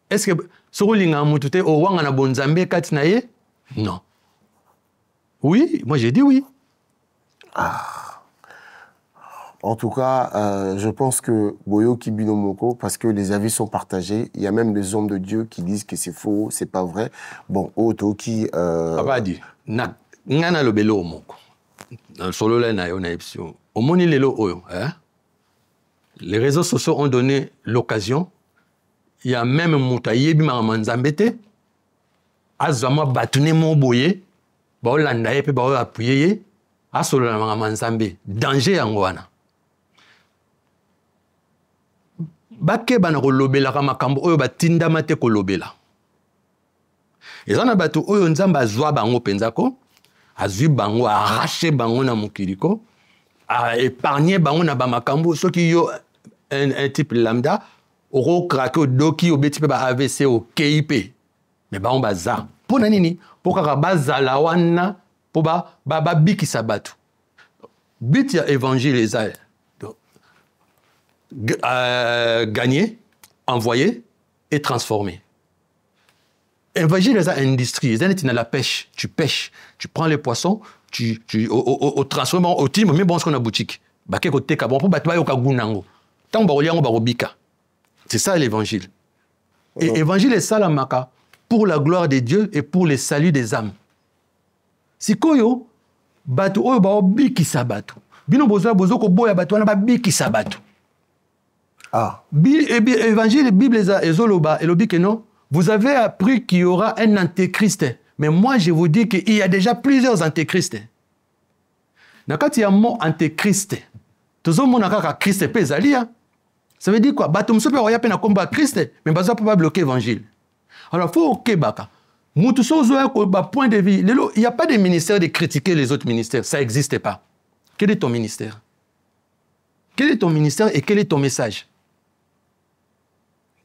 Est-ce que Sorolinga Moutouté au Wangana Bonzambe Katinaye? Non. Oui, moi j'ai dit oui. Ah. En tout cas, je pense que Boyo Kibino Moko, parce que les avis sont partagés, il y a même des hommes de Dieu qui disent que c'est faux, c'est pas vrai. Bon, Otoki. Papa dit, Nana le belo Moko. Solo là, na yon epsion. Au moni lelo oyo, les réseaux sociaux ont donné l'occasion. Il y a même Moutayebi Manzambete. azwa bato ne mo boye baolanda ye mpe baoappuye ye asolola na makambo ya nzambe danger yango wana bakeba na kolobelaka makambo oyo batindama te kolobela eza na bato oyo nzambe azwa bango mpenza ko azwi bango arrache bango na mokili ko aépargne bango na bamakambo soki yo un type lambda okokrake odoki obeti mpe ba-AVC okei mpe me bango baza mpo na nini mpo kaka bazala wana mpo babikisa bato but ya évangile eza gagner, envoyer et transformer. Évangile est une industrie, c'est la pêche. Tu pêches, tu prends les poissons, tu transformes au team, mais bon, ce qu'on a boutique. C'est ça l'évangile. Et l'évangile est ça la maka pour la gloire de Dieu et pour le salut des âmes. Si koyo batu oyo ba obiki sabatu. Bino bozo ko boya batu wana ba biki sabatu. Ah. Évangile, Bible ezoloba elobi que non. Vous avez appris qu'il y aura un antéchrist. Mais moi, je vous dis qu'il y a déjà plusieurs antéchrists. Quand il y a un mot antéchrist, tout le monde a Christ pézali. Ça veut dire quoi? Batum super oya pena combat Christ, mais baza pas bloquer évangile. Alors faut OK baka. Mutu sozo point de vue. Il n'y a pas de ministère de critiquer les autres ministères, ça n'existe pas. Quel est ton ministère? Quel est ton ministère et quel est ton message?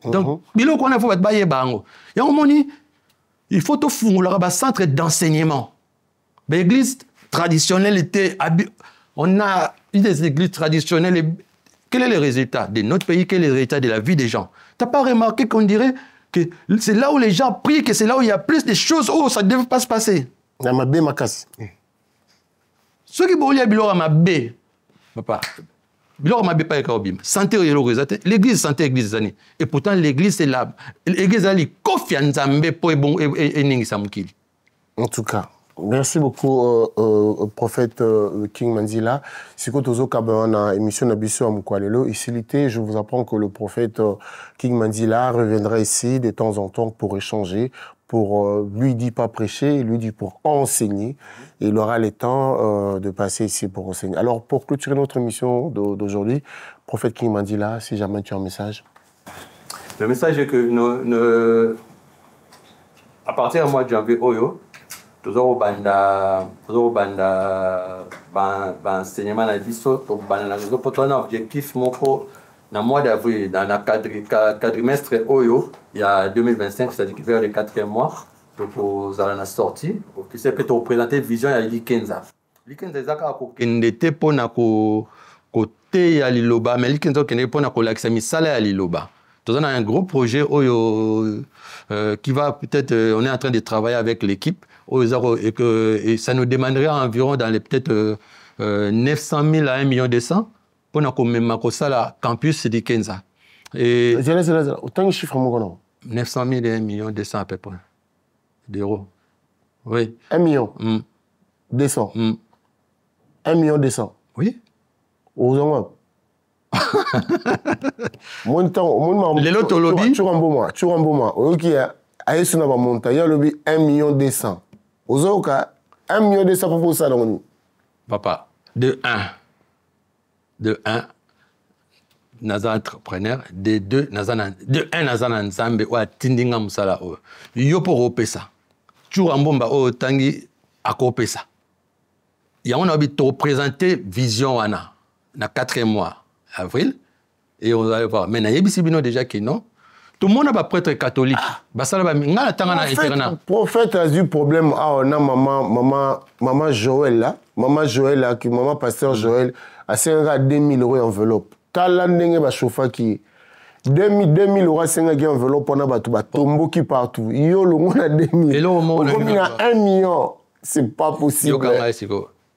Donc, il faut tout fondre un centre d'enseignement. L'église traditionnelle était... On a des églises traditionnelles. Quel est le résultat de notre pays? Quel est le résultat de la vie des gens? Tu n'as pas remarqué qu'on dirait que c'est là où les gens prient, que c'est là où il y a plus de choses. Oh, ça ne devait pas se passer. Ceux qui ont dit ma bé, papa. Santé l'église santé église zani et pourtant l'église c'est là l'église ali kofi nzambe po bon et ningisa mukili. En tout cas, merci beaucoup prophète King Manzila. Siko tozo kabana émission na biso amukwalelo ici je vous apprends que le prophète King Manzila reviendra ici de temps en temps pour échanger, pour lui dit pas prêcher, lui dit pour enseigner. Il aura le temps de passer ici pour enseigner. Alors, pour clôturer notre émission d'aujourd'hui, prophète King Manzila, si jamais tu as un message. Le message est que à partir du mois de janvier, toujours au enseignement na biso, pour un objectif dans le mois d'avril, dans le quadrimestre il y a 2025, c'est-à-dire vers le 4e mois, pour la sortie, qui s'est peut-être présenter vision à l'Ikenza. L'Ikenza, c'est n'était pas na côté à l'Iloba, mais l'Ikenza n'est pas na l'accès misala à l'Iloba. On a un gros projet qui va peut-être, on est en train de travailler avec l'équipe, et ça nous demanderait environ dans les peut-être 900 000 à 1 million de 100 pour le campus de Kenza. Et autant de chiffres, 900 000 et 1 million de 100 à peu près d'euros. Oui. 1 million 200. 1 million 200. Oui. Aux mon temps, les lots lobby. Tu rembourses. Ok, à Essuna va monter. Il y a lobby 1 million 200. Aux autres, 1 million 200 pour ça. Papa, de 1, naza entrepreneur, de 2, naza nzambe ou atindinga musala o. Yo pour opesa. Tu rembomba o tangi akopesa. Il y a on a te représenter vision wana na 4e mois avril et on va voir. Mais na yebisi bino déjà que non. Tout le monde n'a pas prêtre catholique. Le prophète a eu problème. Ah, on a maman Joël là. Maman Joël là, maman pasteur Joël, a 2000 € enveloppe. Talandenge ba chauffeur qui 2000 € 5 enveloppe on a ba tombo qui partout. Yo le monde a 2000. Et là au moment on a 1 million. C'est pas possible.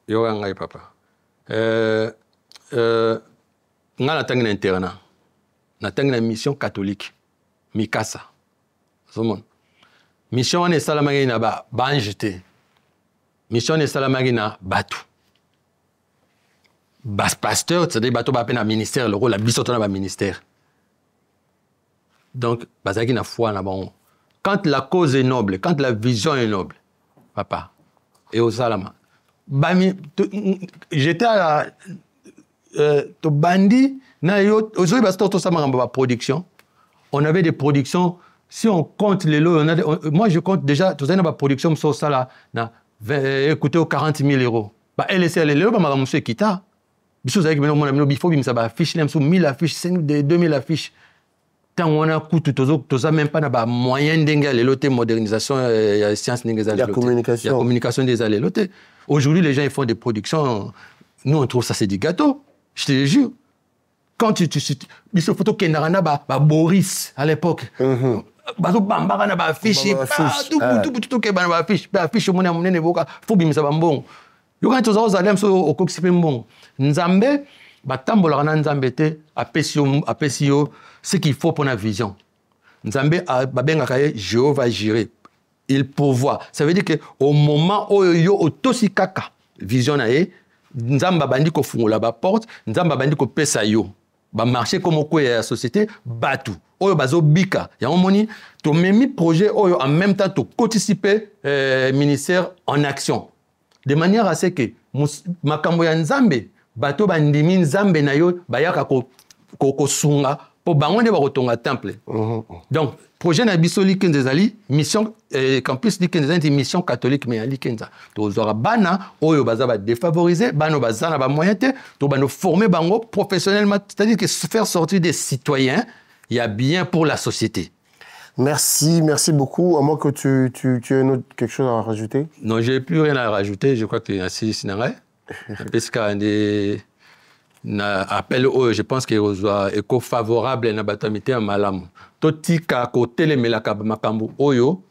Yo kangai papa. Ngala tangi na internat. Na tangi na mission catholique. Mikasa. Mission ne salamagi na ba banjete. Mission ne salamagi na batu. Bas pasteur, c'est-à-dire bateau ba pena ministère, le rôle la bisoto na ba ministère. Donc bazaki na foi na bon quand la cause est noble, quand la vision est noble, papa, et au Salama, j'étais à la Bandi, production. On avait des productions, si on compte les lots, moi je compte déjà, tout ça, une production, écoutez, 40 000 euros. LSL, les lots, je suis quitté. Il faut que ça affiche, 1000 affiches, 2000 affiches. Tant on a coûté tout ça, même pas de moyen de modernisation, sciences, la communication. La communication des allées. Aujourd'hui, les gens ils font des productions. Nous, on trouve ça, c'est du gâteau. Je te le jure. Quand tu il se photo Kenarana, Boris, à l'époque. Bambara na affiche, tout que ba affiche, affiche mon amone nevoka, faut bimisa bambon. Yo quand tu os allé au kokisipembon. Nzambe batambola na nzambe te apesio ce qu'il faut pour la vision. Nzambe babenga kaye Jéhovah Jireh. Il pourvoit. Ça veut dire que au moment où yo otosi kaka vision na ye, nzamba bandi ko fungola ba porte, nzamba bandi ko pesa yo. Ba marcher comme quoi la société batu. Oyo bazo bika. Ya omoni to memi projet oyo en même temps to participer ministère en action. De manière à ce que makambo ya nzambe bato bandimi nzambe na yo bayaka ko sunga po bango nde bakotonga temple. Donc projet na biso likenzali mission campus likenzali mission catholique mais likenza to zora bana oyo baza ba défavorisé bano bazana ba moyen te to bano former bango professionnellement, c'est-à-dire que faire sortir des citoyens il y a bien pour la société. Merci beaucoup. À moins que tu aies quelque chose à rajouter. Non, j'ai plus rien à rajouter. Je crois que c'est parce qu'il appel je pense qu'il est éco-favorable à la malamu. Totika côté melaka makambu oyo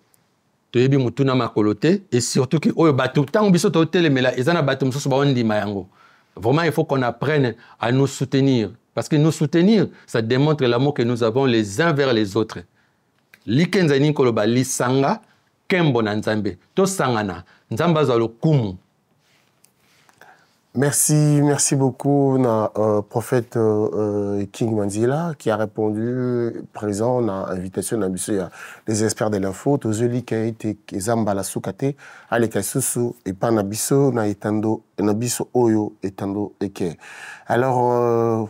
toyebi mutuna makolote et surtout que oyo batu tango biso to telemela ezana batu mususu ba ondima yango. Vraiment il faut qu'on apprenne à nous soutenir parce que nous soutenir ça démontre l'amour que nous avons les uns vers les autres. Likenzani koloba lisanga kembo na nzambe to sangana nzamba za lokumu. Merci beaucoup, prophète King Manzila, qui a répondu présent à l'invitation des experts de l'info, tous ceux qui ont été Zambala Soukate, Alekasusu, et Panabiso, Naitando, Nabiso Oyo, et Tando Eke. Alors,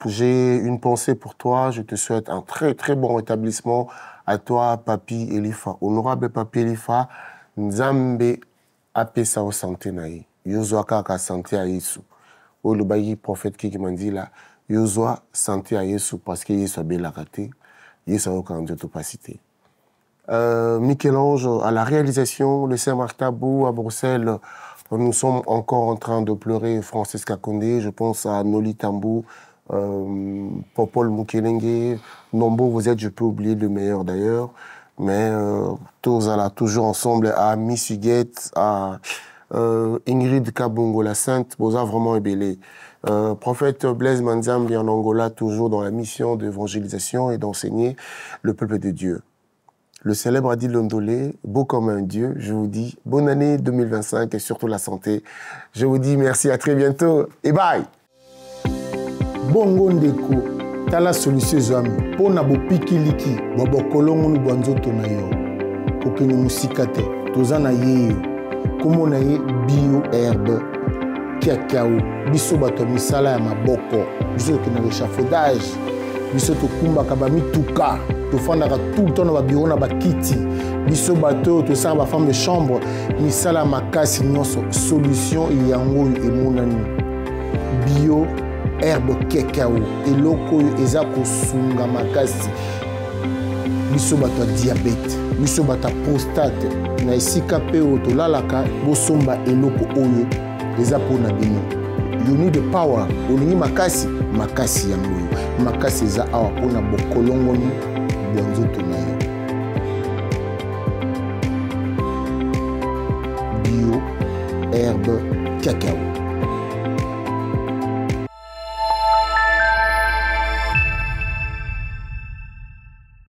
j'ai une pensée pour toi, je te souhaite un très très bon rétablissement à toi, Papi Elifa. Honorable Papi Elifa, Nzambe apesa o santé naï. Yozwa kaka santé à Yesu. O le bayi prophète qui m'a dit là, Yozwa santé à Yesu parce que Yesu a bien la raté, Yesu a aucun capacité. Michel-Ange à la réalisation, le Saint-Martin Bou à Bruxelles, nous sommes encore en train de pleurer Francesca Condé, je pense à Noli Tambou, Popol Mukelenge, Nombo, vous êtes, je peux oublier le meilleur d'ailleurs, mais tous là, toujours ensemble, à Miss Huguette, à Ingrid Kabongo, la Sainte, Boza vraiment ébélé. Prophète Blaise Manzambi en Angola, toujours dans la mission d'évangélisation et d'enseigner le peuple de Dieu. Le célèbre Adil Londolé, beau comme un Dieu, je vous dis bonne année 2025 et surtout la santé. Je vous dis merci, à très bientôt et bye. Bongo ndeko, tala solution zami, pona bo pikiliki, bobo kolongo nu banzoto na yo. Kokeni musikate, tozana yeyo. Comment on a bio herbe cacao biso bato misala ya maboko biso qui na l'échafaudage biso to kumba kabami tuka to fandaka tout le temps na ba bureau na ba kiti biso bato to sa ba femme de chambre misala makasi nyonso solution yango emonani bio herbe cacao eloko eza kosunga makasi biso bato diabète biso bato prostate na esika pe otolalaka bosomba eloko oyo eza pona bino. You need the power. Olingi makasi yango oyo makasi eza awa pona bokolongoni bwanzoto na yo. Bio herbe cacao.